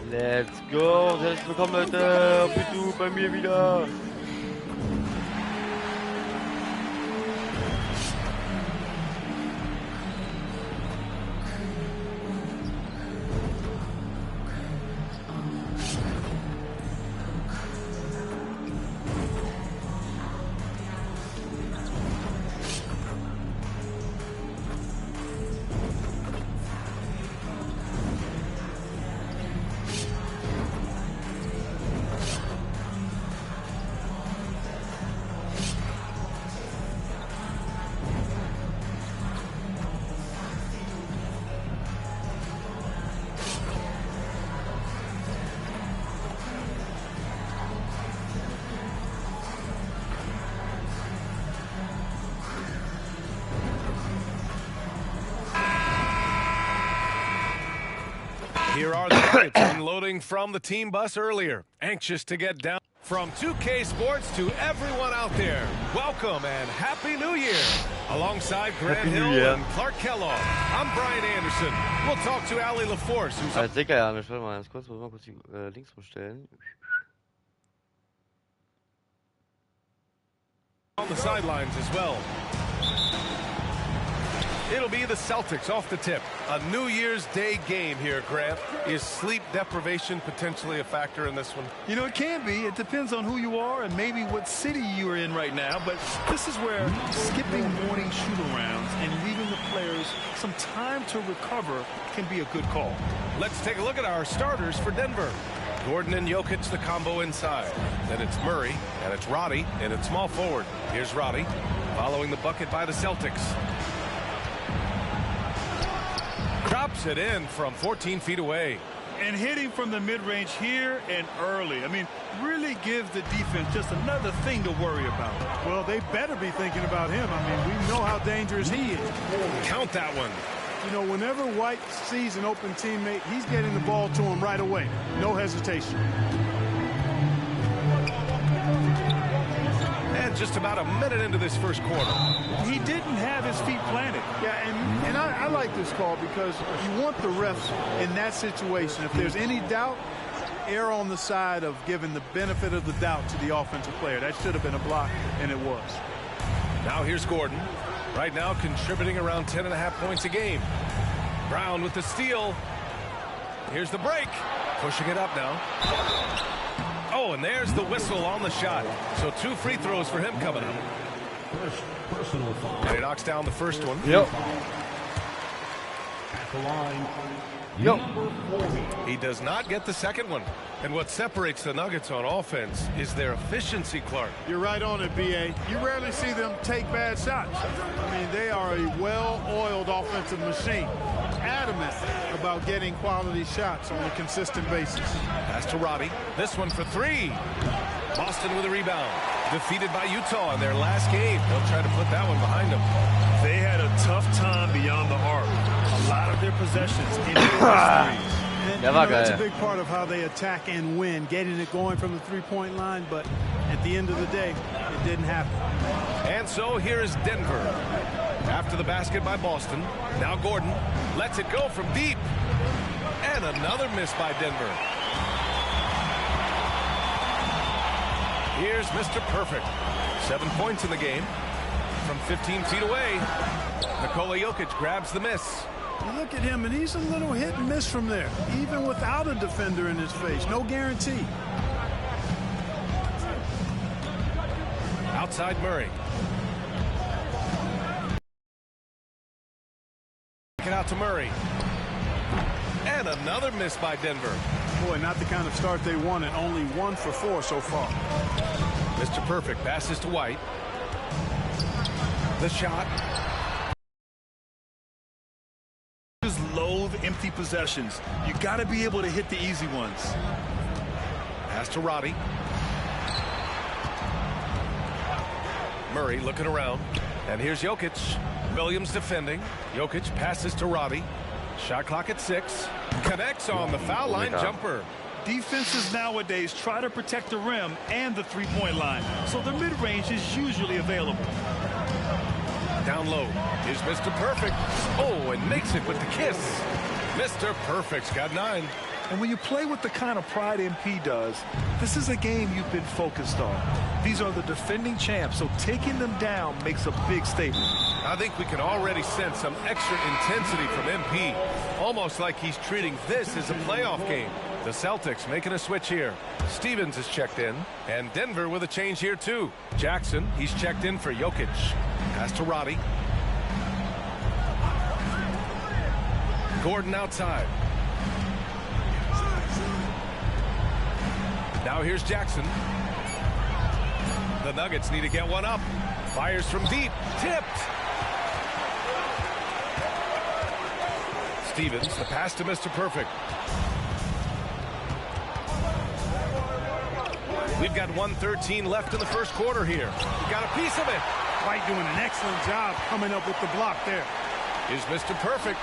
Let's go! Herzlich willkommen Leute auf YouTube bei mir wieder. Here are the Nuggets unloading from the team bus earlier. Anxious to get down. From 2K Sports to everyone out there, welcome and Happy New Year. Alongside Grant Hill and Clark Kellogg, I'm Brian Anderson. We'll talk to Ali LaForce, who's up. Digga, ja, ich will mal ganz kurz, die Links rumstellen. On the sidelines as well. It'll be the Celtics off the tip. A New Year's Day game here, Grant. Is sleep deprivation potentially a factor in this one? You know, it can be. It depends on who you are and maybe what city you are in right now. But this is where skipping morning shoot-arounds and leaving the players some time to recover can be a good call. Let's take a look at our starters for Denver. Gordon and Jokic, the combo inside. Then it's Murray, and it's Roddy, and it's small forward. Here's Roddy, following the bucket by the Celtics. Drops it in from 14 feet away. And hitting from the mid-range here and early. I mean, really gives the defense just another thing to worry about. Well, they better be thinking about him. I mean, we know how dangerous he is. Count that one. You know, whenever White sees an open teammate, he's getting the ball to him right away. No hesitation. And just about a minute into this first quarter. He didn't have his feet planted. Yeah, and I like this call because you want the refs in that situation. If there's any doubt, err on the side of giving the benefit of the doubt to the offensive player. That should have been a block, and it was. Now here's Gordon. Right now contributing around 10.5 points a game. Brown with the steal. Here's the break. Pushing it up now. Oh, and there's the whistle on the shot. So 2 free throws for him coming up. And he knocks down the first one. Yep. At the line. Yep. He does not get the second one. And what separates the Nuggets on offense is their efficiency, Clark. You're right on it, B.A. You rarely see them take bad shots. I mean, they are a well-oiled offensive machine. Adamant about getting quality shots on a consistent basis. Pass to Roddy. This one for 3. Boston with a rebound. Defeated by Utah in their last game. They'll try to put that one behind them. They had a tough time beyond the arc. A lot of their possessions in threes. And, that's a big part of how they attack and win, getting it going from the three-point line, but at the end of the day, it didn't happen. And so here is Denver. After the basket by Boston, now Gordon lets it go from deep. And another miss by Denver. Here's Mr. Perfect. 7 points in the game from 15 feet away. Nikola Jokic grabs the miss. You look at him, and he's a little hit and miss from there, even without a defender in his face. No guarantee. Outside Murray. Get out to Murray. And another miss by Denver. Boy, not the kind of start they wanted. Only 1 for 4 so far. Mr. Perfect passes to White. The shot. Loathe empty possessions. You got to be able to hit the easy ones. Pass to Roddy. Murray looking around. And here's Jokic. Williams defending. Jokic passes to Roddy. Shot clock at 6. Connects on the foul line jumper. Defenses nowadays try to protect the rim and the three-point line, so the mid-range is usually available. Down low. Here's Mr. Perfect. Oh, and makes it with the kiss. Mr. Perfect's got 9. And when you play with the kind of pride MP does, this is a game you've been focused on. These are the defending champs, so taking them down makes a big statement. I think we can already sense some extra intensity from MP. Almost like he's treating this as a playoff game. The Celtics making a switch here. Stevens is checked in, and Denver with a change here too. Jackson, he's checked in for Jokic. Pass to Roddy. Gordon outside. Now here's Jackson. The Nuggets need to get one up. Fires from deep. Tipped. Stevens, the pass to Mr. Perfect. We've got 1:13 left in the first quarter here. We got a piece of it. White doing an excellent job coming up with the block there. Here's Mr. Perfect.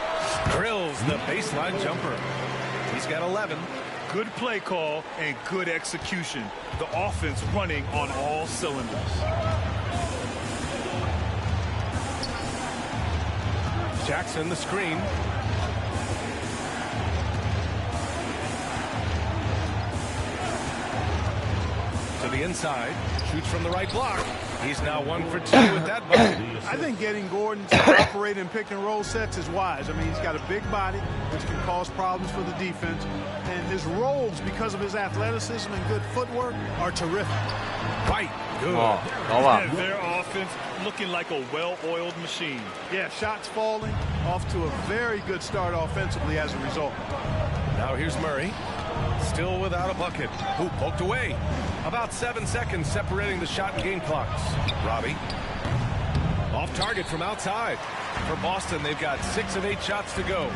Drills the baseline jumper. He's got 11. Good play call and good execution. The offense running on all cylinders. Jackson, the screen. To the inside. Shoots from the right block. He's now 1 for 2 with that bucket. I think getting Gordon to operate in pick and roll sets is wise. I mean, he's got a big body, which can cause problems for the defense. And his rolls, because of his athleticism and good footwork, are terrific. Right. Good. And their offense looking like a well-oiled machine. Yeah, shots falling, off to a very good start offensively as a result. Now here's Murray. Still without a bucket. Who poked away. About 7 seconds separating the shot and game clocks. Robbie. Off target from outside. For Boston, they've got 6 of 8 shots to go.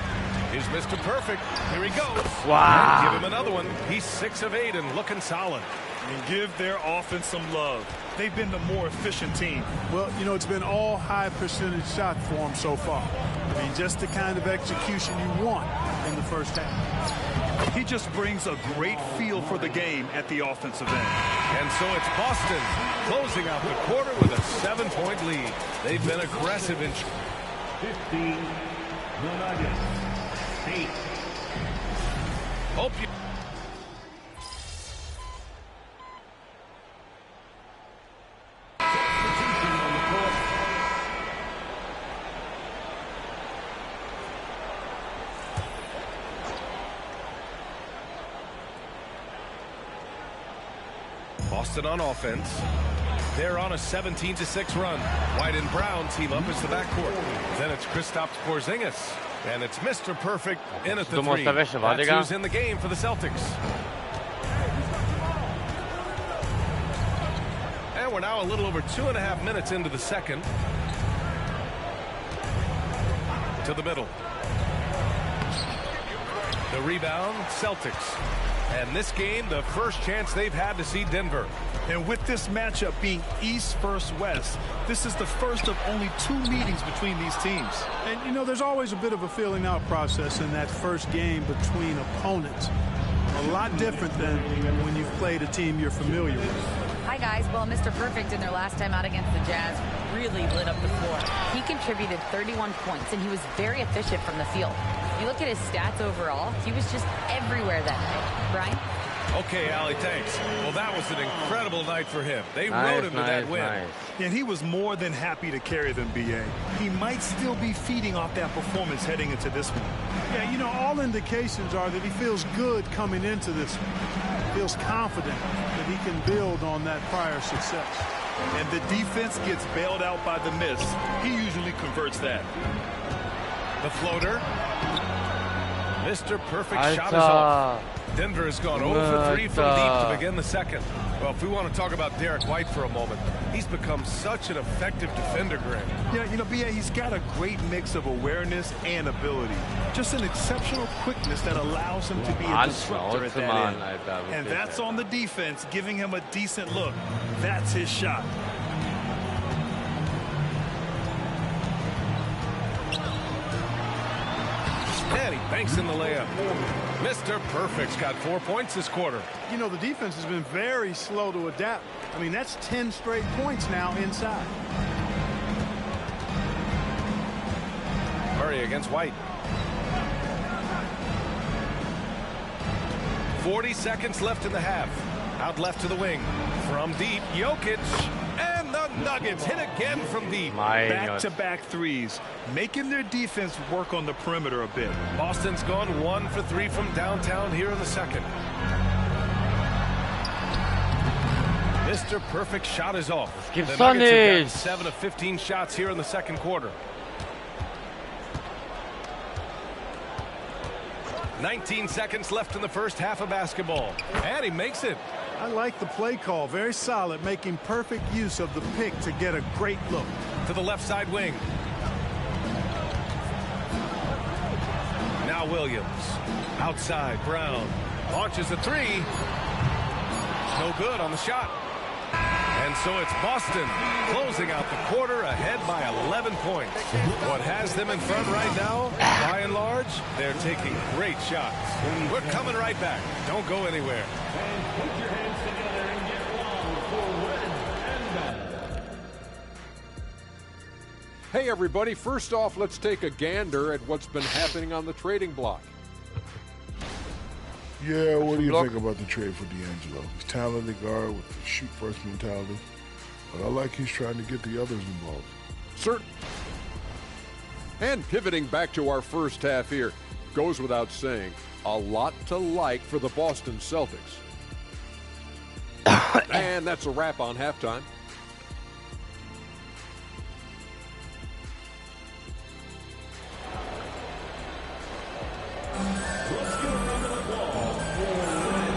Here's Mr. Perfect. Here he goes. Wow. And give him another one. He's 6 of 8 and looking solid. And give their offense some love. They've been the more efficient team. Well, you know, it's been all high percentage shots for him so far. I mean, just the kind of execution you want in the first half. He just brings a great feel for the game at the offensive end. And so it's Boston closing out the quarter with a 7-point lead. They've been aggressive in 15, the Nuggets, 8. Hope you. Boston on offense. They're on a 17-6 run. White and Brown team up as the backcourt. Then it's Kristaps Porzingis. And it's Mr. Perfect in at the 3. That's who's in the game for the Celtics. And we're now a little over 2.5 minutes into the second. To the middle. The rebound, Celtics. And this game, the first chance they've had to see Denver. And with this matchup being East versus West, this is the first of only 2 meetings between these teams. And, you know, there's always a bit of a feeling out process in that first game between opponents. A lot different than when you've played a team you're familiar with. Hi, guys. Well, Mr. Perfect in their last time out against the Jazz really lit up the floor. He contributed 31 points, and he was very efficient from the field. You look at his stats overall, he was just everywhere that night. Brian? Okay, Allie, thanks. Well, that was an incredible night for him. They rode him to that win. And he was more than happy to carry them, B.A. He might still be feeding off that performance heading into this one. Yeah, you know, all indications are that he feels good coming into this one. Feels confident that he can build on that prior success. And the defense gets bailed out by the miss. He usually converts that. The floater. Mr. Perfect shot is off. Denver has gone 0 for 3 from deep to begin the second. Well, if we want to talk about Derek White for a moment, he's become such an effective defender, Greg. Yeah, you know, B.A., he's got a great mix of awareness and ability. Just an exceptional quickness that allows him to be a disruptor at that end. And that's on the defense, giving him a decent look. That's his shot. And he banks in the layup. Mr. Perfect's got 4 points this quarter. You know, the defense has been very slow to adapt. I mean, that's 10 straight points now inside. Murray against White. 40 seconds left in the half. Out left to the wing. From deep, Jokic. And the Nuggets hit again from deep. Back-to-back threes, making their defense work on the perimeter a bit. Boston's gone 1 for 3 from downtown here in the second. Mr. Perfect shot is off. The Nuggets have gotten 7 of 15 shots here in the second quarter. 19 seconds left in the first half of basketball. And he makes it. I like the play call. Very solid, making perfect use of the pick to get a great look. To the left side wing. Now Williams. Outside, Brown. Launches a three. No good on the shot. And so it's Boston closing out the quarter ahead by 11 points. What has them in front right now, by and large, they're taking great shots. We're coming right back. Don't go anywhere. Put your hands together and get one for Win and Hey everybody, first off, let's take a gander at what's been happening on the trading block. Yeah, what do you think about the trade for D'Angelo? He's a talented guard with a shoot-first mentality, but I like he's trying to get the others involved. Certain. And pivoting back to our first half here, goes without saying, a lot to like for the Boston Celtics. And that's a wrap on halftime.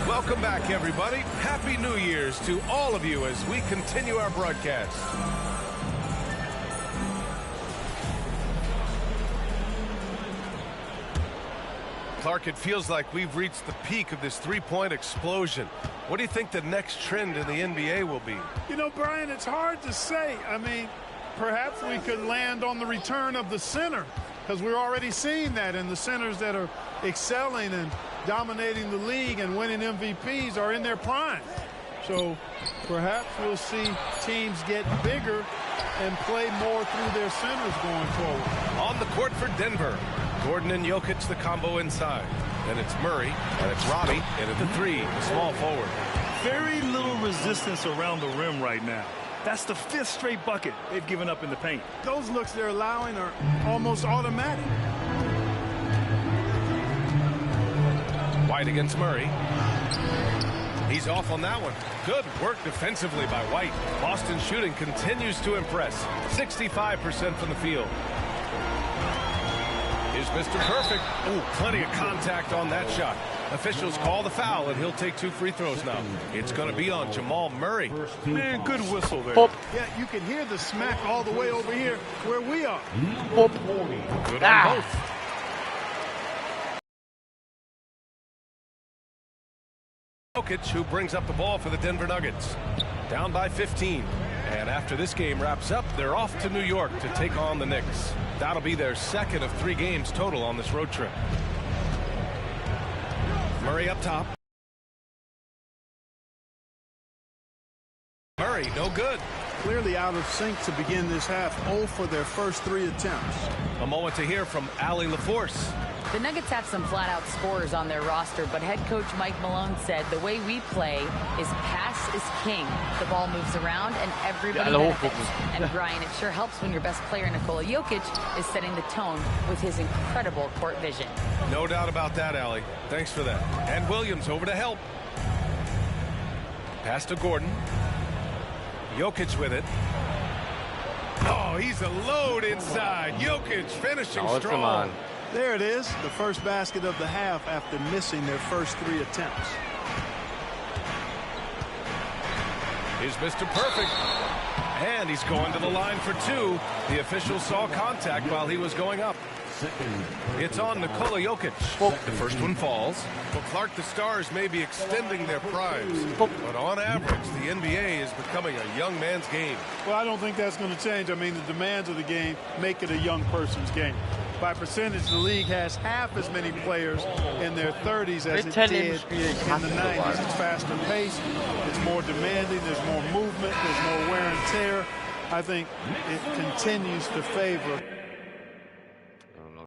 Welcome back, everybody. Happy New Year's to all of you as we continue our broadcast. Clark, it feels like we've reached the peak of this three-point explosion. What do you think the next trend in the NBA will be? You know, Brian, it's hard to say. I mean, perhaps we could land on the return of the center, because we're already seeing that, and the centers that are excelling and dominating the league and winning MVPs are in their prime. So perhaps we'll see teams get bigger and play more through their centers going forward. On the court for Denver, Gordon and Jokic, the combo inside. Then it's Murray, and it's Robbie, and at the three, the small forward. Very little resistance around the rim right now. That's the 5th straight bucket they've given up in the paint. Those looks they're allowing are almost automatic. White against Murray. He's off on that one. Good work defensively by White. Boston shooting continues to impress. 65% from the field. Here's Mr. Perfect. Ooh, plenty of contact on that shot. Officials call the foul, and he'll take 2 free throws now. It's going to be on Jamal Murray. Man, good whistle there. Yeah, you can hear the smack all the way over here where we are. Good on both. Jokic, who brings up the ball for the Denver Nuggets. Down by 15. And after this game wraps up, they're off to New York to take on the Knicks. That'll be their second of 3 games total on this road trip. Murray up top. Murray, no good. Clearly out of sync to begin this half. 0 for their first 3 attempts. A moment to hear from Allie LaForce. The Nuggets have some flat-out scorers on their roster, but head coach Mike Malone said the way we play is pass is king. The ball moves around and everybody benefits. And Brian, it sure helps when your best player, Nikola Jokic, is setting the tone with his incredible court vision. No doubt about that, Allie. Thanks for that. And Williams over to help. Pass to Gordon. Jokic with it. Oh, he's a load inside. Jokic finishing strong. There it is, the first basket of the half after missing their first 3 attempts. Here's Mr. Perfect. And he's going to the line for 2. The official saw contact while he was going up. It's on Nikola Jokic. The first one falls. Well, Clark, the Stars may be extending their primes, but on average, the NBA is becoming a young man's game. Well, I don't think that's going to change. I mean, the demands of the game make it a young person's game. By percentage, the league has half as many players in their 30s as it did in the 90s. It's faster paced, it's more demanding, there's more movement, there's more wear and tear. I think it continues to favor